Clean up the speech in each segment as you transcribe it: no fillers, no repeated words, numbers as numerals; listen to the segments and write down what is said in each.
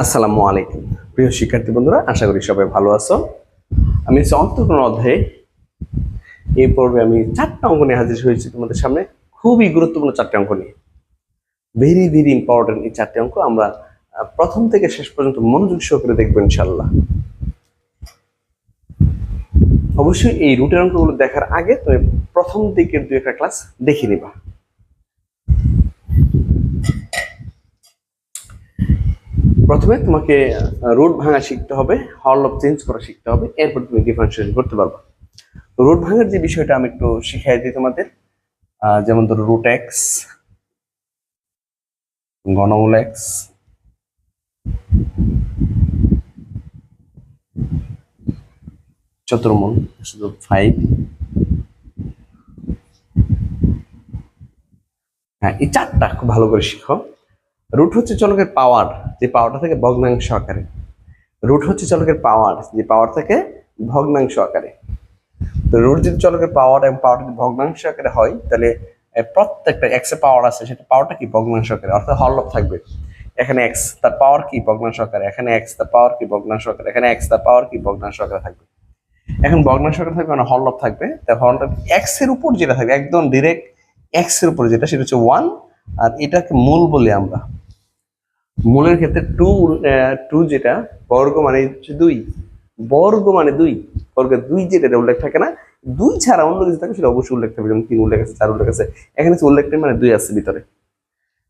আসসালামু আলাইকুম প্রিয় শিক্ষার্থী বন্ধুরা, আশা করি সবাই ভালো আছো। আমি অন্তঃকরণ অধ্যায়ে এই পর্বে আমি 4টা অঙ্ক নিয়ে হাজির হয়েছি তোমাদের সামনে। খুবই গুরুত্বপূর্ণ 4টে অঙ্ক নিয়ে, ভেরি ভেরি ইম্পর্টেন্ট। এই 4টে অঙ্ক আমরা প্রথম থেকে শেষ পর্যন্ত মনোযোগ সহকারে দেখবো ইনশাল্লাহ। অবশ্যই এই রুটের অঙ্কগুলো দেখার আগে তুমি প্রথম দিকের 2-1টা ক্লাস দেখে নিবা। প্রথমে তোমাকে রুট ভাঙা শিখতে হবে, হরলব চেঞ্জ করা শিখতে হবে, এরপর তুমি ডিফারেন্সিয়েশন করতে পারবে। রুট ভাঙার যে বিষয়টা আমি একটু শিখাই দিই তোমাদের। যেমন ধরো রুট এক্স, ঘনমূল এক্স, চতুর্মূল শুধু 5। হ্যাঁ, এই 4টা খুব ভালো করে শিখো। রুট হচ্ছে চলকের পাওয়ার, যে পাওয়ারটা থেকে ভগ্নাংশ আকারে। রুট হচ্ছে চলকের পাওয়ার, যে পাওয়ার থেকে ভগ্নাংশ আকারে। তো রুট যদি চলকের পাওয়ার এবং পাওয়ার যদি ভগ্নাংশ আকারে হয়, তাহলে প্রত্যেকটা এক্স এর পাওয়ার আছে, সেটা পাওয়ারটা কি ভগ্নাংশ আকারে, অর্থাৎ হরলব থাকবে। এখানে এক্স তার পাওয়ার কি ভগ্নাংশ আকারে, এখানে এক্স তার পাওয়ার কি ভগ্নাংশ আকারে, এখানে এক্স তার পাওয়ার কি ভগ্নাংশ আকারে থাকবে। এখন ভগ্নাংশ আকারে থাকবে মানে হরলব থাকবে। তাই হরলব এক্স এর উপর যেটা থাকবে, একদম ডিরেক্ট এক্স এর উপর যেটা, সেটা হচ্ছে 1। আর এটাকে মূল বলি আমরা। মূলের ক্ষেত্রে টু যেটা বর্গ মানে হচ্ছে 2, বর্গ মানে 2, বর্গের 2 যেটা উল্লেখ থাকে না, 2 ছাড়া অন্য কিছু থাকে সেটা অবশ্যই উল্লেখ থাকবে। যেমন 3 উল্লেখ আছে, 4 উল্লেখ আছে, এখানে উল্লেখ নেই মানে 2 আছে ভিতরে।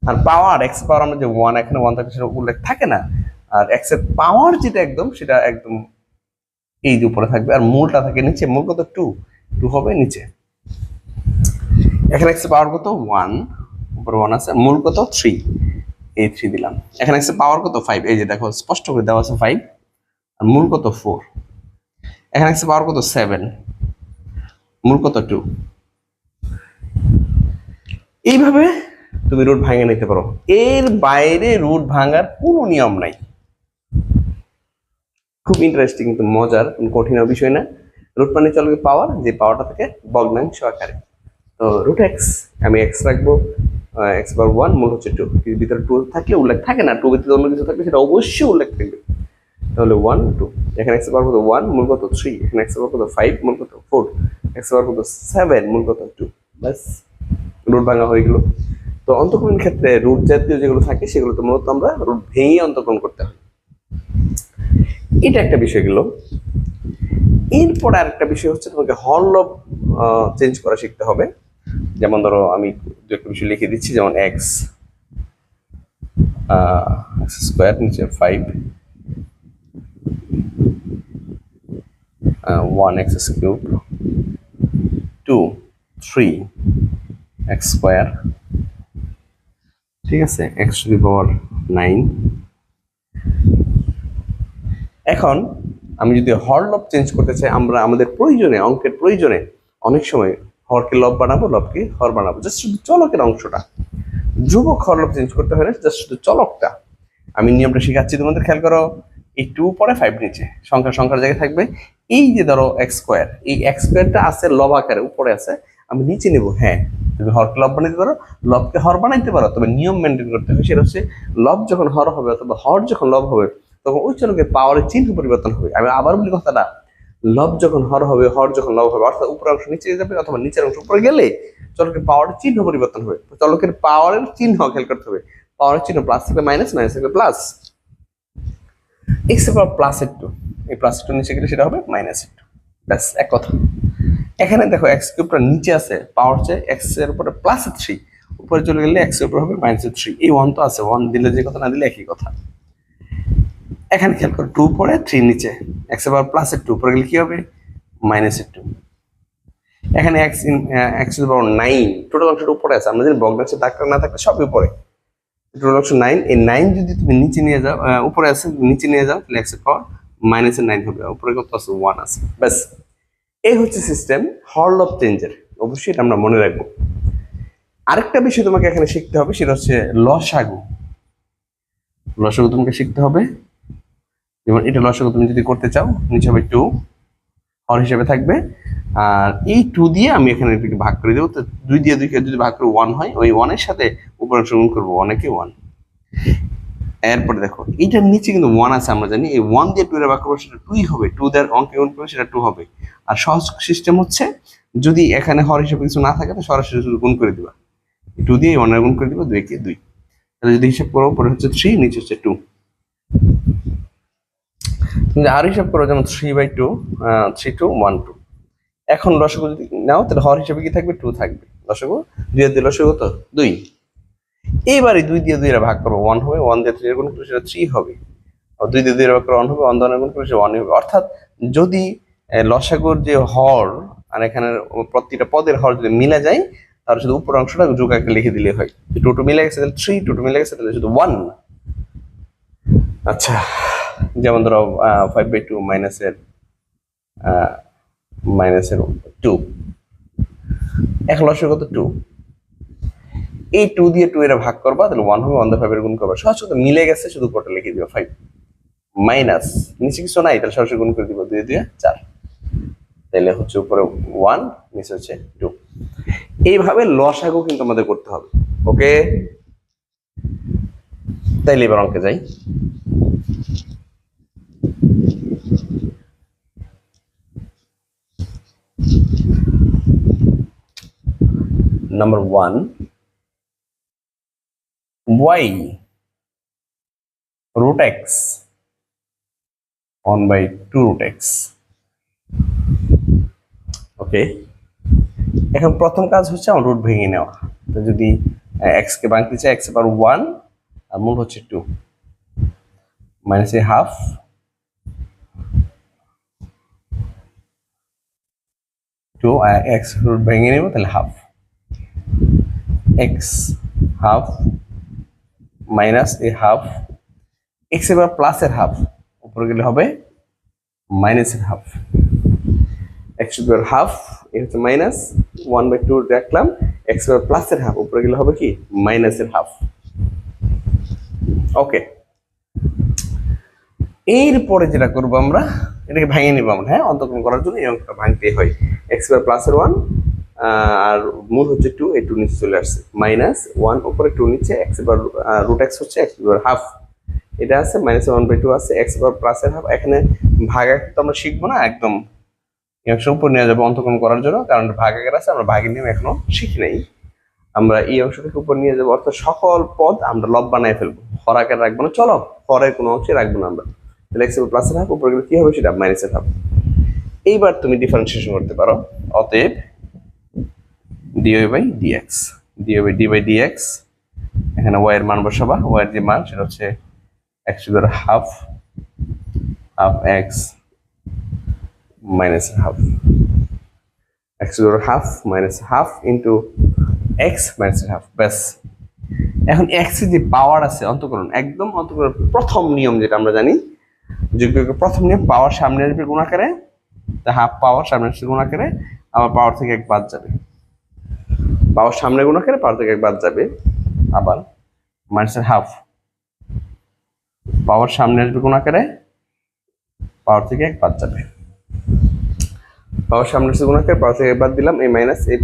আর পাওয়ার এক্স পাওয়ার আমরা যে 1, এখানে 1 থাকে, সেটা উল্লেখ থাকে না। আর এক্স এর পাওয়ার যেটা একদম, সেটা একদম এই যে উপরে থাকবে। আর মূলটা থাকে নিচে, মূল কত 2 হবে নিচে। এখানে এক্স এর পাওয়ার কত 1, উপরে 1 আছে, মূল কত 3, এই 3 দিলাম। এখানে এক্স এর পাওয়ার কত 5, এই যে দেখো স্পষ্ট করে দেওয়া আছে 5, আর মূল কত 4। এখানে এক্স এর পাওয়ার কত 7, মূল কত 2। এইভাবে তুমি রুট ভাঙে নিতে পারো। এর বাইরে রুট ভাঙার কোনো নিয়ম নাই। খুব ইন্টারেস্টিং, কিন্তু মজার, কোনো কঠিন বিষয় না। রুট মানে চলবে পাওয়ার, যে পাওয়ারটা থেকে ভগ্নাংশ আকারে। তো রুট এক্স, আমি এক্স রাখবো, এক্স বার 1, মূল হচ্ছে 2। ভিতরে 2 থাকলে উল্লেখ থাকে না, 2 ভিতরে অন্য কিছু থাকলে সেটা অবশ্যই উল্লেখ থাকবে। তাহলে 1 2, এখানে এক্স বার কত 1, মূল কত 3, এখানে এক্স বার কত 5, মূল কত 4, এক্স বার কত 7, মূল কত 2। ব্যাস, রুট ভাঙা হয়ে গেল। তো অন্তঃকরণের ক্ষেত্রে রুট জাতীয় যেগুলো থাকে, সেগুলো তো মূলত আমরা রুট ভেঙে অন্তঃকরণ করতে হয়। এটা একটা বিষয় গেল। এরপরে আরেকটা বিষয় হচ্ছে, তোমাকে হরলব চেঞ্জ করা শিখতে হবে। যেমন ধরো আমি দু একটা বিষয় লিখে দিচ্ছি, যেমন এক্স স্কোয়ার নিচে 5, 1x কিউব, 2 3x স্কোয়ার, ঠিক আছে, এক্স টু দি পাওয়ার 9। এখন আমি যদি হরলব চেঞ্জ করতে চাই, আমরা আমাদের প্রয়োজনে, অঙ্কের প্রয়োজনে অনেক সময় হরকে লব বানাবো, লবকে হর বানাবো, জাস্ট শুধু চলকের অংশটা। ধ্রুবক হরলব চেঞ্জ করতে হয় না, জাস্ট শুধু চলকটা। আমি নিয়মটা শিখাচ্ছি তোমাদের, খেয়াল করো। এই 2 পরে 5 নিচে, সংখ্যার জায়গায় থাকবে। এই যে ধরো এক্স স্কোয়ার, এই এক্স স্কোয়ারটা আছে লব আকারে, উপরে আছে, আমি নিচে নেবো। হ্যাঁ, তুমি হরকে লব বানাইতে পারো, লবকে হর বানাইতে পারো, তবে নিয়ম মেনটেন করতে হবে। সেটা হচ্ছে লব যখন হর হবে অথবা হর যখন লব হবে, তখন ওই চলকের পাওয়ারের চিহ্ন পরিবর্তন হবে। আমি আবার বলি কথাটা, লব যখন হর হবে, হর যখন লব হবে, অর্থাৎ উপরের অংশ নিচে যাবে অথবা নিচের অংশ উপরে গেলে চলকের পাওয়ারের চিহ্ন পরিবর্তন হবে। চলকের পাওয়ারের চিহ্ন খেয়াল করতে হবে। পাওয়ারের চিহ্ন প্লাস থাকলে মাইনাস, মাইনাস থাকলে প্লাস। এক্স এর পাওয়ার প্লাস এর 2, এই প্লাস 2 নিচে গেলে সেটা হবে মাইনাস এর 2। ব্যাস, এক কথা। এখানে দেখো এক্স কিউবটা নিচে আছে, পাওয়ার হচ্ছে এক্স এর উপরে প্লাস 3, উপরে চলে গেলে এক্স এর উপর হবে মাইনাস 3। এই 1 তো আছে, 1 দিলে যে কথা, না দিলে একই কথা। এখানে খেয়াল করো 2 পরে 3 নিচে, এক্স এর পাওয়ার প্লাস এর 2, উপরে গেলে কি হবে মাইনাস এর 2। এখানে এক্স এর পাওয়ার 9, টোটাল অংশটা উপরে আছে। আমরা যদি ভগ্নাংশের দাগটা না থাকলে সবই উপরে, টোটাল অংশ 9। এই 9 যদি তুমি নিচে নিয়ে যাও, উপরে আছে, নিচে নিয়ে যাও, তাহলে এক্স এর পাওয়ার মাইনাস এর 9 হবে, উপরে কত আছে 1 আছে। ব্যাস, এই হচ্ছে সিস্টেম হরলব চেঞ্জের। অবশ্যই এটা আমরা মনে রাখবো। আরেকটা বিষয় তোমাকে এখানে শিখতে হবে, সেটা হচ্ছে লসাগু। লসাগু তোমাকে শিখতে হবে। যেমন এটা লসাগু তুমি যদি করতে চাও, নিচে হবে 2, হর হিসেবে থাকবে। আর এই 2 দিয়ে আমি এখানে এটাকে ভাগ করে দেবো। তো 2 দিয়ে 2 কে যদি ভাগ করে 1 হয়, ওই 1 এর সাথে উপর অংশ গুণ করবো, 1 কে 1। এরপরে দেখো এইটার নিচে কিন্তু 1 আছে, আমরা জানি এই 1 দিয়ে 2 এর ভাগ করবো সেটা 2ই হবে, 2 দিয়ে অঙ্কে গুণ করবে সেটা 2 হবে। আর সহজ সিস্টেম হচ্ছে যদি এখানে হর হিসেবে কিছু না থাকে তো সরাসরি শুধু গুণ করে দিবা, 2 দিয়ে 1 এর গুণ করে দিবা, 2 কে 2। তাহলে যদি হিসাব করো পরে হচ্ছে 3, নিচে হচ্ছে 2। তুমি আর হিসাব করো যেমন 3/2, 3 2 1 2। এখন লসাগু যদি নাও তাহলে হর হিসেবে কি থাকবে, 2 থাকবে। লসাগু 2 এর 2 লসাগু কত, 2। এইবারে 2 দিয়ে 2 এর ভাগ করবো 1 হবে, 1 দিয়ে 3 এর গুণ করলে সেটা 3 হবে। 2 দিয়ে 2 এর ভাগ করে 1 হবে, 1 দিয়ে 1 এর গুণ করলে সেটা 1 হবে। অর্থাৎ যদি লসাগুর যে হর আর এখানে প্রতিটা পদের হর যদি মিলে যায় তাহলে শুধু উপর অংশটা যোগ আকারে লিখে দিলে হয়। 2 2 মিলে গেছে তাহলে 3, 2 2 মিলে গেছে তাহলে শুধু 1। আচ্ছা, যেমন ধরো 5/2 মাইনাসের 2, এখন লসাগু কত 2। এই 2 দিয়ে 2 এর ভাগ করবা তাহলে 1 হবে, 1 দিয়ে 5 এর গুণ করবা, সহজ কথা মিলে গেছে, শুধু উপরটা লিখে দিবা 5 মাইনাস নিচে কিছু নাই তাহলে সরাসরি গুণ করে দিব, 2 দিয়ে 4, তাহলে হচ্ছে উপরে 1 নিচে হচ্ছে 2। এইভাবে লসাগু কিন্তু আমাদের করতে হবে। ওকে, তাইলে এবার অঙ্কে যাই। Number 1, y root x 1/2 root x। ওকে, এখন প্রথম কাজ হচ্ছে আমার রুট ভেঙে নেওয়া। তো যদি x কে ভাঙতে চাই, x এর 1 আর মূল হচ্ছে 2 মাইনাস এ হাফ 2, x রুট ভেঙে নেব তাহলে হাফ, x হাফ মাইনাস এ হাফ, x এবার প্লাসের হাফ উপরে গেলে হবে মাইনাসের হাফ, x এর হাফ এ হচ্ছে মাইনাস 1/2 রাখলাম, x এর প্লাসের হাফ উপরে গেলে হবে কি মাইনাসের হাফ। ওকে, এরপরে যেটা করবো আমরা এটাকে ভেঙে নিব আমরা, হ্যাঁ অন্তর্গণ করার জন্য এই অঙ্কটা ভাঙতে হয়। x এর প্লাসের 1 আর মূল হচ্ছে 2, এই 2 নিচে চলে আসছে, মাইনাস 1 উপরে 2 নিচে, x এর রুট x হচ্ছে x এর হাফ, এটা আছে মাইনাস 1/2 আছে, x এর প্লাসের হাফ। এখানে ভাগ তো আমরা শিখবো না, একদম এই অংশ উপর নিয়ে যাবো অন্তর্গণ করার জন্য, কারণ ভাগাকার আছে, আমরা ভাগের নিয়ম এখনো শিখি নাই। আমরা এই অংশটাকে উপর নিয়ে যাবো, অর্থাৎ সকল পদ আমরা লব বানায় ফেলবো, হর আকারে রাখবো না, চলো হরের কোনো অংশে রাখবো না আমরা। তাহলে x এর প্লাসের হাফ উপরে গেলে কি হবে সেটা মাইনাসের হাফ। এইবার তুমি ডিফারেন্সিয়েশন করতে পারো, অতএব dy/dx, dy/d/dx, এখানে y এর মান বসাবা, y এর যে মান সেটা হচ্ছে x এর half x minus half, x এর half minus half into x minus half, ব্যাস। এখন x এর যে পাওয়ার আছে অন্তঃকরণ, একদম অন্তঃকরণ প্রথম নিয়ম যেটা আমরা জানি, যে প্রথম নিয়ম পাওয়ার সামনে আসবে গুণ আকারে, হাফ পাওয়ার সামনে আসবে গুণ আকারে, আবার পাওয়ার থেকে 1 বাদ যাবে, পাওয়ার সামনে গুণ আকারে পাওয়ার থেকে 1 বাদ যাবে, আবার মাইনাসের হাফ পাওয়ার সামনে আসবে গুণ আকারে, পাওয়ার থেকে 1 বাদ যাবে, পাওয়ার সামনে আসছে গুণ আকারে, পাওয়ার থেকে 1 বাদ দিলাম, এই মাইনাস এই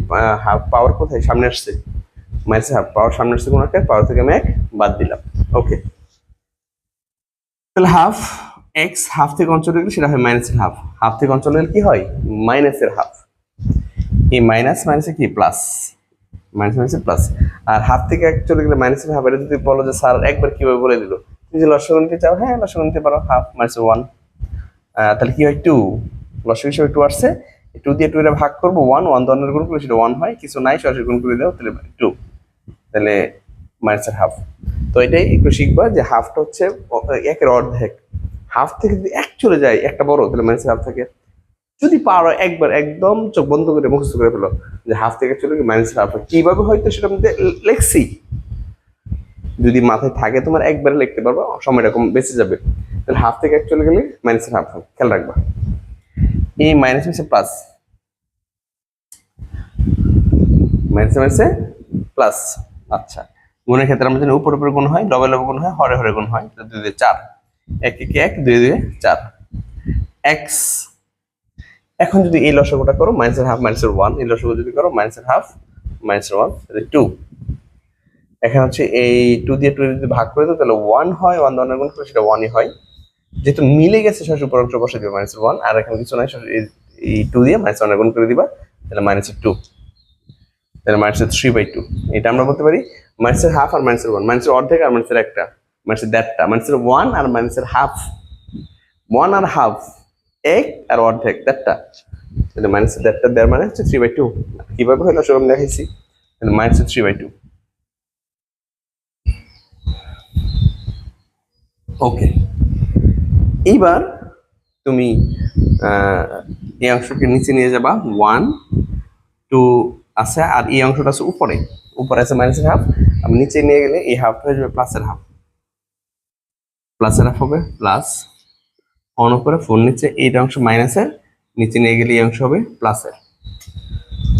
হাফ পাওয়ার কোথায় সামনে আসছে, মাইনাসের হাফ পাওয়ার সামনে আসছে গুণ আকারে, পাওয়ার থেকে আমি 1 বাদ দিলাম। ওকে, তাহলে হাফ x হাফ থেকে অঞ্চল গেলে সেটা হয় মাইনাসের হাফ, হাফ থেকে অঞ্চল গেলে কি হয় মাইনাসের হাফ, এই মাইনাস মাইনাসে কি প্লাস, মাইনাস মাইনাসে প্লাস, আর হাফ থেকে 1 চলে গেলে মাইনাসের হাফ। এটা যদি বলো যে স্যার একবার কিভাবে বলে দিল, তুমি যে লসাগু নিতে চাও, হ্যাঁ লসাগু নিতে পারো, হাফ মাইনাস 1, তাহলে কি হয় 2, লসাগু হিসেবে 2 আসছে, 2 দিয়ে 2 এর ভাগ করবো 1, 1 দিয়ে 1 এর গুণ করলে সেটা 1 হয়, কিছু নাই সরাসরি গুণ করে দাও তাহলে 2, তাহলে মাইনাসের হাফ। তো এটাই একটু শিখবা যে হাফটা হচ্ছে 1 এর অর্ধেক, হাফ থেকে যদি 1 চলে যায় একটা বড় তাহলে মাইনাসের হাফ থাকে। যদি পারো একবার একদম চোখ বন্ধ করে মুখস্থ করে ফেলো যে হাফ থেকে চলে গিয়ে মাইনাসের হাফ, কিভাবে হয়তো সেটা মধ্যে লেখছি, যদি মাথায় থাকে তোমার একবারে লিখতে পারবো, সময়টা কম বেঁচে যাবে। তাহলে হাফ থেকে 1 চলে গেলে মাইনাসের হাফ হয়, খেয়াল রাখবা। এই মাইনাস হচ্ছে প্লাস, মাইনাসে মাইনাসে প্লাস। আচ্ছা, গুণের ক্ষেত্রে আমরা জানি উপর উপরে গুণ হয়, লবে লবে গুণ হয়, হরে হরে গুণ হয়, 2 2 4, 1 1 1, 2 2 4 x। এখন যদি এই লসাগুটা করো মাইনাসের হাফ মাইনাসের 1, এই লসাগু যদি করো মাইনাসের হাফ মাইনাসের 1 তাহলে 2, এখানে হচ্ছে এই 2 দিয়ে 2 যদি ভাগ করে দাও তাহলে 1 হয়, 1 দ্বারা গুণ করলে সেটা 1ই হয়। যেহেতু মিলে গেছে সরাসরি উপর অংশ বসে দিবা -1, আর এখানে কিছু নাই, এই 2 দিয়ে -1 গুণ করে দিবা, তাহলে -2, তাহলে -3/2। এটা আমরা বলতে পারি মাইনাসের হাফ আর -1, মাইনাসের অর্ধেক আর মাইনাসের একটা, মাইনাসের দেড়টা, মাইনাসের 1 আর মাইনাসের হাফ, 1 আর হাফ, এক আর অর্ধেক দেড়টা, তাহলে মাইনাসের দেড়টা দেড় মানে হচ্ছে 3/2। কিভাবে হলো সেরকম দেখাইছি, তাহলে -3/2। ওকে, এইবার তুমি এই অংশকে নিচে নিয়ে যাবা, 1 2 আছে, আর এই অংশটা আছে উপরে, উপরে আছে মাইনাসের হাফ, আমি নিচে নিয়ে গেলে এই হাফ হয়ে যাবে প্লাসের হাফ, প্লাসের হাফ হবে প্লাস, অন উপরে 4 নিচে, এইটা অংশ মাইনাসের, নিচে নিয়ে গেলে এই অংশ হবে প্লাসের,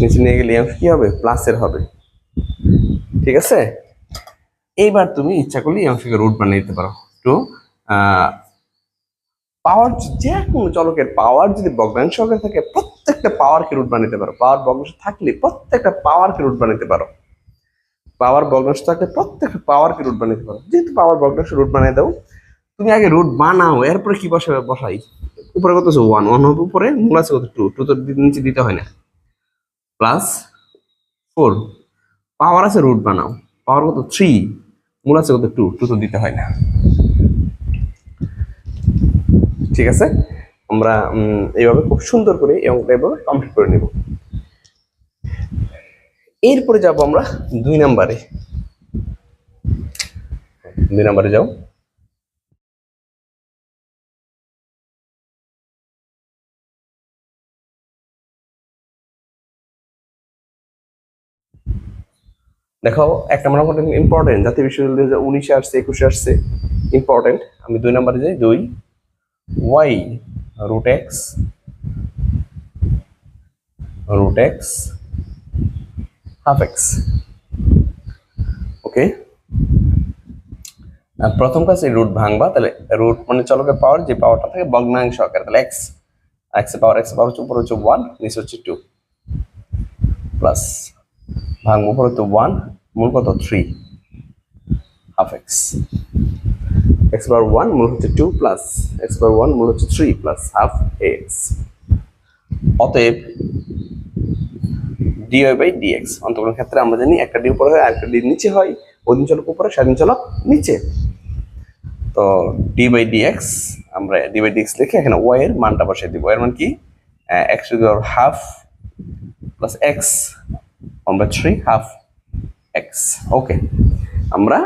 নিচে নিয়ে গেলে এই অংশ কি হবে প্লাসের হবে। ঠিক আছে, এইবার তুমি ইচ্ছা করলে এই অংশকে রুট বানিয়ে দিতে পারো। তো পাওয়ার, যে কোনো চলকের পাওয়ার যদি ভগ্নাংশ আকারে থাকে প্রত্যেকটা পাওয়ারকে রুট বানাতে পারো, পাওয়ার ভগ্নাংশ থাকলে প্রত্যেকটা পাওয়ারকে রুট বানাতে পারো, পাওয়ার ভগ্নাংশ থাকলে প্রত্যেকটা পাওয়ারকে রুট বানাতে পারো। যেহেতু পাওয়ার ভগ্নাংশ রুট বানিয়ে দাও, তুমি আগে রুট বানাও, এরপরে কি বসাই, উপরে কত আছে 1, 1 হবে উপরে, মূল আছে কত 2, 2 তো নিচে দিতে হয় না, প্লাস 4, পাওয়ার আছে রুট বানাও, পাওয়ার কত 3, মূল আছে কত 2, 2 তো দিতে হয় না। ঠিক আছে, আমরা এইভাবে খুব সুন্দর করে এই অঙ্কটা এইভাবে কমপ্লিট করে নেব। এরপরে যাব আমরা 2 নম্বরে। 2 নম্বরে যাও। দেখো, একটা নম্বর অঙ্কটা ইম্পর্টেন্ট, জাতীয় বিশ্ববিদ্যালয় 2019 আসছে, 21 আসছে, ইম্পর্টেন্ট। আমি 2 নম্বরে যাই। 2 y root x half x। ওকে, প্রথম কাজ এই রুট ভাঙবা, তাহলে রুট মানে চলকের পাওয়ার, যে পাওয়ারটা থাকে ভগ্নাংশ আকারে, তাহলে x, x এর পাওয়ার হচ্ছে উপরে হচ্ছে 1, নিচে হচ্ছে 2, প্লাস ভাঙবো উপরে হচ্ছে 1, মূল কত 3, হাফ x, x পাওয়ার 1 মূল হচ্ছে 2 প্লাস x পাওয়ার 1 মূল হচ্ছে 3 প্লাস হাফ x। অতএব dy বাই dx, অন্তর্গণ ক্ষেত্রে আমরা জানি একটা ডি উপরে হয়, আরেকটা ডি নিচে হয়, অধীন চলক উপরে, স্বাধীন চলক নিচে। তো ডি বাই ডিএক্স, আমরা ডি বাই ডিএক্স লিখে এখানে y এর মানটা বসাই দিব। এর মান কি, x to the power half plus x 1/3 half x। ওকে, আমরা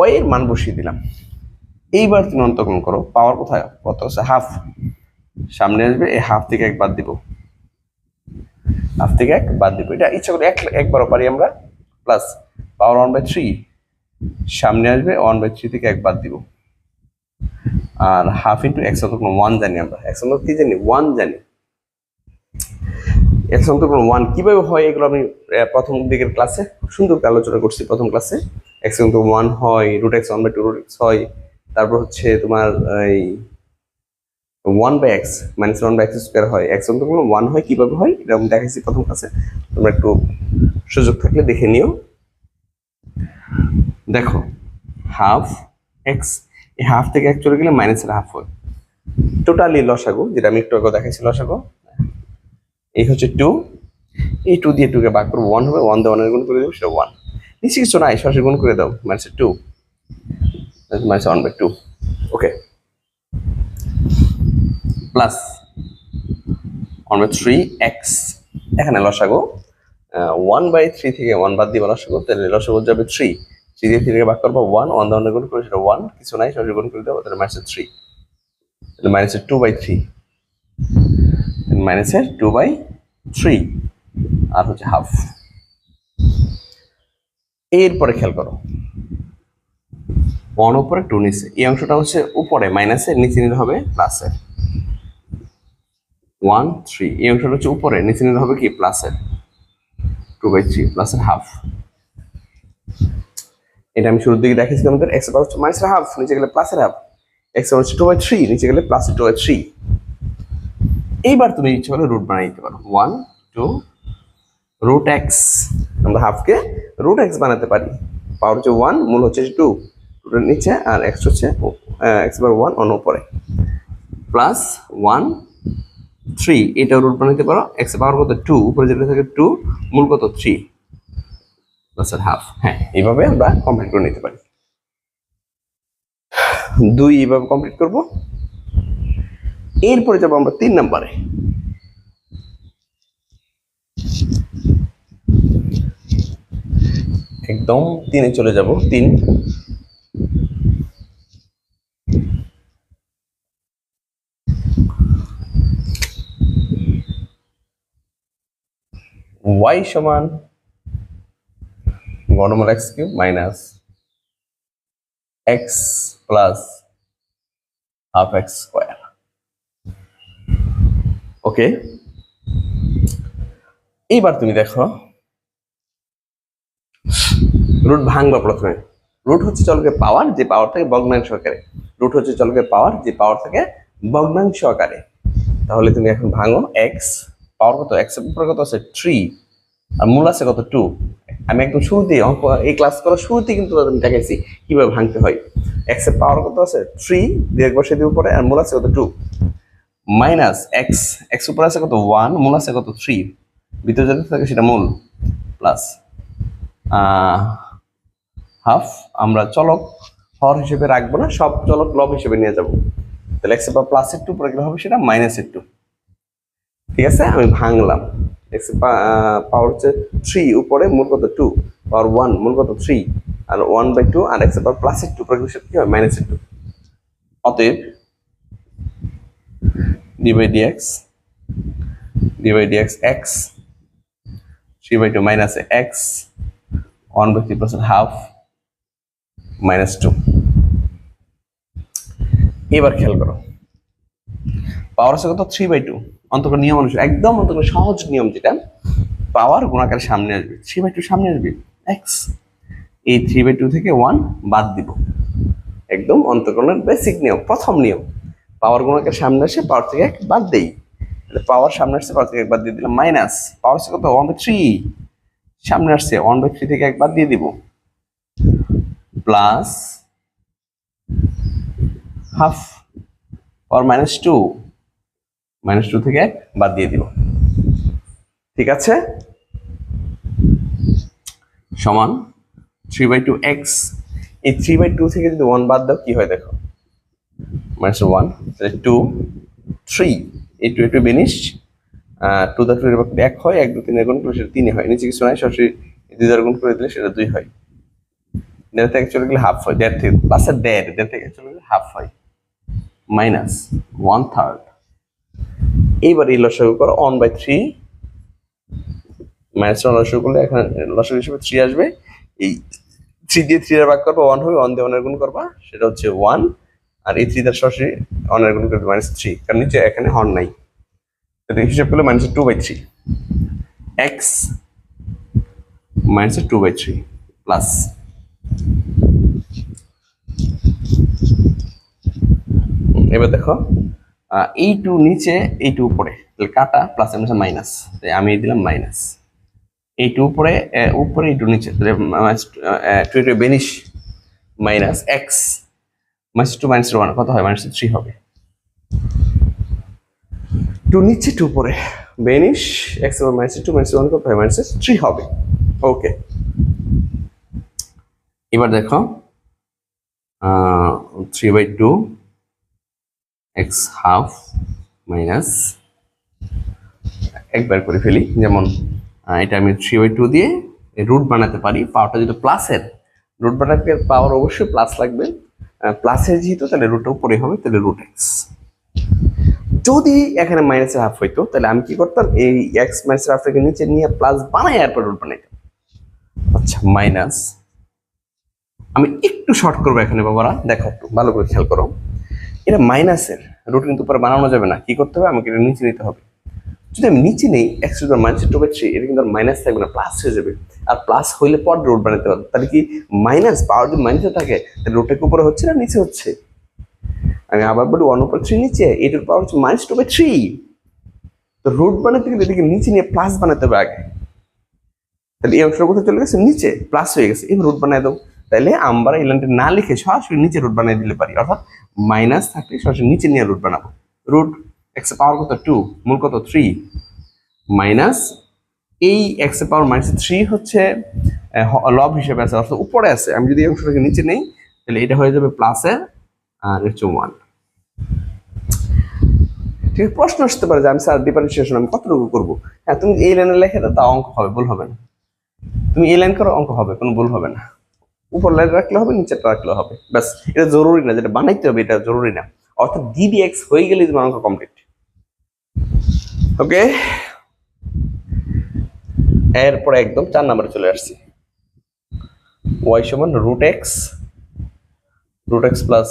y এর মান বসিয়ে দিলাম। এইবার তুমি অন্তর্গণ করো, পাওয়ার কোথায় কত আছে হাফ, সামনে আসবে, এই হাফ থেকে 1 বাদ দিব, হাফ থেকে 1 বাদ দিব, এটা ইচ্ছা করে একবারও পারি আমরা, প্লাস পাওয়ার 1/3, সামনে আসবে 1/3 থেকে 1 বাদ দিব, আর হাফ ইন্টু x অন্তর্গণ 1 জানি আমরা, x অন্তর্গণ কি জানি 1 জানি, x অন্তর্গণ 1 কিভাবে হয় এগুলো আমি প্রথম দিকের ক্লাসে খুব সুন্দর করে আলোচনা করছি। প্রথম ক্লাসে x অন্তর্গণ 1 হয়, রুট x 1/2 রুট x হয়, তারপর হচ্ছে তোমার এই 1/x মাইনাস 1/x স্কয়ার হয়, x অন্তর্গণ 1 হয় কিভাবে হয় এটা আমি দেখাইছি প্রথম ক্লাসে, তোমরা একটু সুযোগ থাকলে দেখে নিও। দেখো হাফ x, এই হাফ থেকে 1 চলে গেলে মাইনাসের হাফ হয়, টোটালি লসাগু, যেটা আমি একটু আগে দেখাইছি লসাগু, এই হচ্ছে 2, এই 2 দিয়ে 2 কে ভাগ করবো 1 হবে, 1 দিয়ে 1 গুণ করে দেবো, সেটা 1, নিচে কিছু নাই, সরাসরি গুণ করে দাও, -2 -1/2। ওকে, প্লাস 1/3x, এখানে লসাগু 1/3 থেকে 1 বাদ দিবা লসাগু, তাহলে লসাগু যাবে 3, 3 দিয়ে 3 কে ভাগ করবো 1, 1 দিয়ে 1 গুণ করে সেটা 1, কিছু নাই, সরাসরি গুণ করে দেবো, তাহলে -3, তাহলে -2/3, -2/3 আর হচ্ছে হাফ। এরপরে খেয়াল করো 1 উপরে 2 নিচে, এই অংশটা হচ্ছে উপরে মাইনাসের, নিচে নিতে হবে প্লাসের, 1 3, এই অংশটা হচ্ছে উপরে, নিচে নিতে হবে কি প্লাসের 2/3 প্লাসের হাফ। এটা আমি শুরুর দিকে দেখাইছি আমাদের, x এর পাওয়ার হচ্ছে মাইনাসের হাফ, নিচে গেলে প্লাসের হাফ, x এর হচ্ছে 2/3, নিচে গেলে প্লাসের 2/3। এইবার তুমি ইচ্ছে করলে রুট বানিয়ে দিতে পারো, 1 2 রুট x, আমরা হাফকে রুট এক্স বানাতে পারি। পাওয়ার হচ্ছে 1, মূল হচ্ছে 2, রুটের নিচে, আর এক্স হচ্ছে এক্স বার 1 অন্য উপরে, প্লাস 1 3, এটাও রুট বানাতে পারো। এক্স পাওয়ার কত 2, উপরে যেটা থাকে 2, মূল কত 3 প্লাস হাফ। হ্যাঁ, এইভাবে আমরা কমপ্লিট করে নিতে পারি। 2 এইভাবে কমপ্লিট করব। এরপরে যাবো আমরা 3 নম্বরে। একদম 3-এ চলে যাব। 3 y সমান গণমূল x cube minus x plus half x square. Okay, এইবার তুমি দেখো রুট ভাঙবা। প্রথমে রুট হচ্ছে চলকের পাওয়ার, যে পাওয়ার থাকে ভগ্নাংশ আকারে। রুট হচ্ছে চলকের পাওয়ার, যে পাওয়ার থাকে ভগ্নাংশ আকারে। তাহলে তুমি এখন ভাঙো। এক্স পাওয়ার কত, এক্স এর উপরে কত আছে 3, আর মূল আছে কত 2। আমি একদম শুরুতেই অঙ্ক, এই ক্লাস করার শুরুতেই কিন্তু আমি দেখাইছি কিভাবে ভাঙতে হয়। এক্স এর পাওয়ার কত আছে 3, দিয়ে একবার সেদিকে উপরে, আর মূল আছে কত 2, মাইনাস এক্স, এক্স উপরে আছে কত 1, মূল আছে কত 3, ভিতরে যেটা থাকে সেটা মূল, প্লাস হাফ। আমরা চলক হর হিসেবে রাখবো না, সব চলক লব হিসেবে নিয়ে যাব। তাহলে এক্স এর পাওয়ার প্লাস এর 2, পরে গেলে হবে সেটা মাইনাস এর 2। ঠিক আছে, আমি ভাঙলাম। এক্স এর পাওয়ার হচ্ছে 3, উপরে মূল কত 2, পাওয়ার 1, মূল কত 3, আর 1/2, আর এক্স এর পাওয়ার প্লাস এর 2, পরে গেলে সেটা কি হয় মাইনাস এর 2। অতএব d by dx x 3/2 minus x 1/3 plus half minus 2। এবার খেয়াল করো, পাওয়ার আছে কত 3/2, অন্তর্গত নিয়ম অনুসারে, একদম অন্তর্গত সহজ নিয়ম, যেটা পাওয়ার গুণাকার সামনে আসবে, 3/2 সামনে আসবে x, এই 3/2 থেকে 1 বাদ দিব। একদম অন্তর্গণের বেসিক নিয়ম, প্রথম নিয়ম। পাওয়ার গুণাকার সামনে আসে, পাওয়ার থেকে 1 বাদ দেই। পাওয়ার সামনে আসছে, পাওয়ার থেকে 1 বাদ দিয়ে দিলাম, মাইনাস পাওয়ার আছে কত 1/3, সামনে আসছে 1/3 থেকে 1 বাদ দিয়ে দিব, প্লাস হাফ পাওয়ার -2, -2 থেকে 1 বাদ দিয়ে দিব। ঠিক আছে, সমান 3/2 x। এই 3/2 থেকে যদি 1 বাদ দাও কি হয় দেখো, -1, 2, 3, এই 2 একটু বেনিশ, 2 দ্বারা 2 এর বাকি 1 হয়, 1 2 3 এর গুণ করলে সেটা 3 হয়, নিচে কিছু নাই, সরাসরি 2 দ্বারা গুণ করে দিলে সেটা 2 হয়। 1.5 থেকে চলে গেলে হাফ হয়, 1.5 থেকে প্লাস 1.5 থেকে চলে গেলে হাফ হয়, -1/3। এইবার এই লসাগু করো, 1/3 -1 লসাগু করলে এখানে লসাগু হিসেবে 3 আসবে। এই 3 দিয়ে 3 এর ভাগ করবা 1 হবে, 1 দিয়ে 1 এর গুণ করবা সেটা হচ্ছে 1, আর এই 3 দ্বারা সরাসরি 1 এর গুণ করবে -3, কারণ নিচে এখানে হর নাই। তাহলে হিসাব করলে -2/3 x -2/3 প্লাস এবার দেখো এই 2 নিচে, এই 2 উপরে, তাহলে কাটা, প্লাস এর মধ্যে মাইনাস, তাই আমি দিলাম মাইনাস। এই 2 উপরে, উপরে এই 2 নিচে, তাহলে 2 বেনিশ, মাইনাস x -2 -1 কত হয়, -3 হবে। 2 নিচে 2 উপরে, বেনিশ x এর -2 -1 কত হয়, -3 হবে। ওকে, এবার দেখো 3/2 x হাফ মাইনাস, একবার করে ফেলি, যেমন এটা আমি 3/2 দিয়ে রুট বানাতে পারি। পাওয়ারটা যেহেতু প্লাসের, রুট বানাতে পাওয়ার অবশ্যই প্লাস লাগবে, প্লাসের যেহেতু, তাহলে রুটটা উপরে হবে, তাহলে রুট এক্স। যদি এখানে মাইনাসের হাফ হইতো, তাহলে আমি কি করতাম, এই এক্স মাইনাসের হাফটাকে নিচে নিয়ে প্লাস বানাই এরপর রুট বানাইতাম। আচ্ছা, মাইনাস, আমি একটু শর্ট করবো এখানে বাবারা, দেখো একটু ভালো করে খেয়াল করো, এটা মাইনাসের রুট কিন্তু পরে বানানো যাবে না, কি করতে হবে, আমাকে এটা নিচে নিতে হবে। যদি আমি নিচে নেই x -2/3, এটা কিন্তু আর মাইনাস থাকবে না, প্লাস হয়ে যাবে। আর প্লাস হইলে পর রুট বানাতে পারবে, তাহলে কি মাইনাস পাওয়ার যদি মাইনাসে থাকে, তাহলে রুটটা উপরে হচ্ছে না নিচে হচ্ছে। আমি আবার বলি 1/3 নিচে, এটার পাওয়ার হচ্ছে -2/3, তো রুট বানাতে গেলে এটাকে নিচে নিয়ে প্লাস বানাতে হবে আগে। তাহলে এই অংশটা কোথায় চলে গেছে, নিচে, প্লাস হয়ে গেছে। এবার রুট বানাই দাও। তাহলে আমরা এই লাইনটা না লিখে সরাসরি নিচে রুট বানিয়ে দিলে পারি, অর্থাৎ মাইনাস থাকলে সরাসরি নিচে নিয়ে রুট বানাবো। রুট এক্স এর পাওয়ার কত 2, মূল কত 3, মাইনাস এই এক্স এর পাওয়ার -3 হচ্ছে লব হিসেবে আছে, অর্থাৎ উপরে আছে। আমি যদি এই অংশটাকে নিচে নেই তাহলে এটা হয়ে যাবে প্লাসের আর হচ্ছে 1। ঠিক আছে, প্রশ্ন আসতে পারে যে আমি স্যার ডিফারেন্সিয়েশন আমি কতটুকু করবো? হ্যাঁ, তুমি এই লাইনে লেখে দাও, তা অঙ্ক হবে, ভুল হবে না। তুমি এই লাইন করো, অঙ্ক হবে, কোনো ভুল হবে না। উপর লাইন রাখলে হবে, নিচেরটা রাখলে হবে, ব্যাস। এটা জরুরি না, যেটা বানাইতে হবে এটা জরুরি না। অর্থাৎ ডিডিএক্স হয়ে গেলে তোমার অঙ্ক কমপ্লিট। ওকে, এরপরে একদম 4 নম্বরে চলে আসছি। y সমান রুট এক্স প্লাস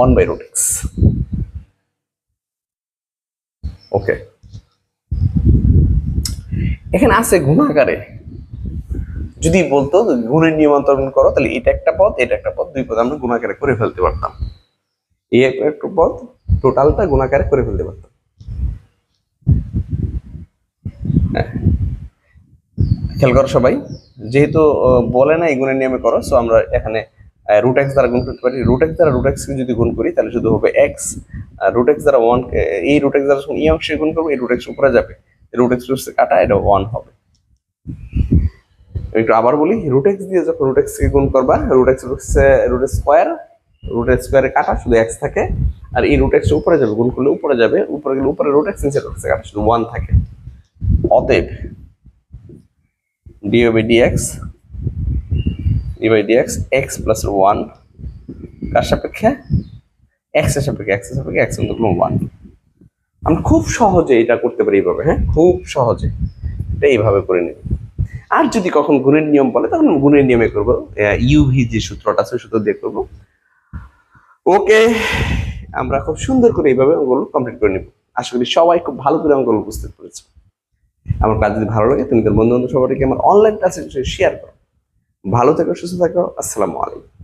1/√x। ওকে, এখানে আছে গুণাকারে। যদি বলতো গুণের নিয়ম অন্তর্গত করো, তাহলে এটা একটা পদ, এটা একটা পদ, দুই পদ আমরা গুণাকারে করে ফেলতে পারতাম। এই একটা পদ টোটালটা গুণাকারে করে ফেলতে পারতাম। খেয়াল করো সবাই, যেহেতু বলে না এই গুণের নিয়মে করো, সো আমরা এখানে রুট এক্স দ্বারা গুণ করতে পারি। রুট এক্স দ্বারা রুট এক্স কে যদি গুণ করি তাহলে শুধু হবে এক্স। রুট এক্স দ্বারা 1, এই রুট এক্স দ্বারা এই অংশে গুণ করবো, এই রুট এক্স উপরে যাবে, রুট এক্স কাটা, এটা 1 হবে। একটু আবার বলি, রুট এক্স দিয়ে যখন রুট এক্স কে গুণ করবা, রুট স্কোয়ারে কাটা, শুধু এক্স থাকে। আর এই রুট এক্স উপরে যাবে, গুণ করলে উপরে যাবে, উপরে গেলে উপরে রুট এক্স, নিচে রুট এক্স কাটা, শুধু 1 থাকে। অতএব d/dx x প্লাস 1 কার সাপেক্ষে, x এর সাপেক্ষে, x এর 1। আমরা খুব সহজে এটা করতে পারি এইভাবে। হ্যাঁ, খুব সহজে এটা এইভাবে করে নিব। আর যদি কখন গুণের নিয়ম বলে তখন গুণের নিয়মে করবো, ইউভি যে সূত্রটা আছে সূত্র দিয়ে করবো। ওকে, আমরা খুব সুন্দর করে এইভাবে অঙ্কগুলো কমপ্লিট করে নিব। আশা করি সবাই খুব ভালো করে অঙ্কগুলো বুঝতে পেরেছে। আমার কাজ যদি ভালো লাগে তুমি তোর বন্ধু বান্ধব সবাইকে আমার অনলাইন ক্লাসে শেয়ার করো। ভালো থেকো, সুস্থ থাকো, আসসালামু আলাইকুম।